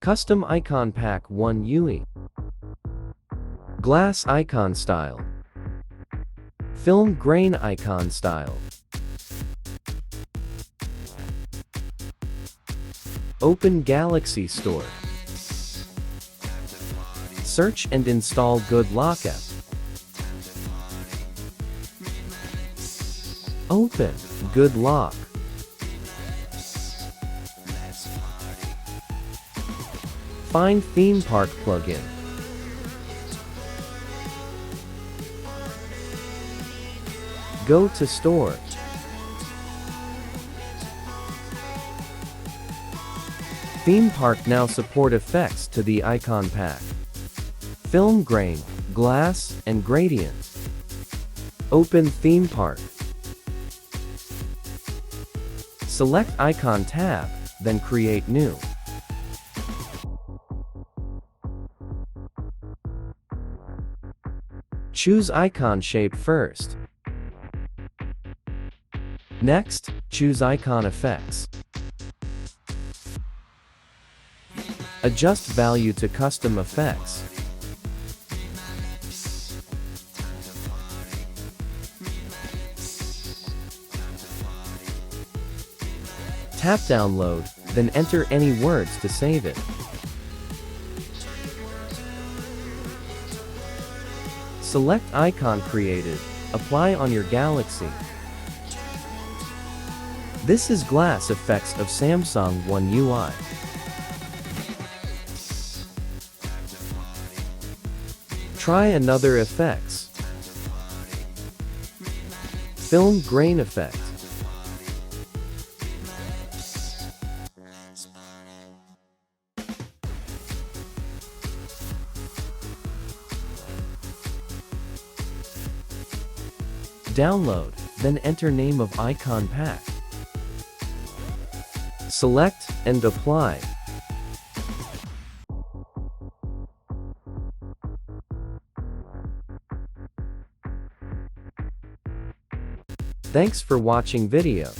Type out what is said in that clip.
Custom Icon Pack 1 UE. Glass icon style. Film grain icon style. Open Galaxy Store. Search and install Good Lock app. Open Good Lock. Find Theme Park plugin. Go to Store. Theme Park now support effects to the icon pack. Film grain, glass, and gradient. Open Theme Park. Select Icon tab, then create new. Choose icon shape first. Next, choose icon effects. Adjust value to custom effects. Tap download, then enter any words to save it. Select icon created, apply on your Galaxy. This is glass effects of Samsung One UI. Try another effects. Film grain effect. Download, then enter name of icon pack. Select and apply. Thanks for watching video.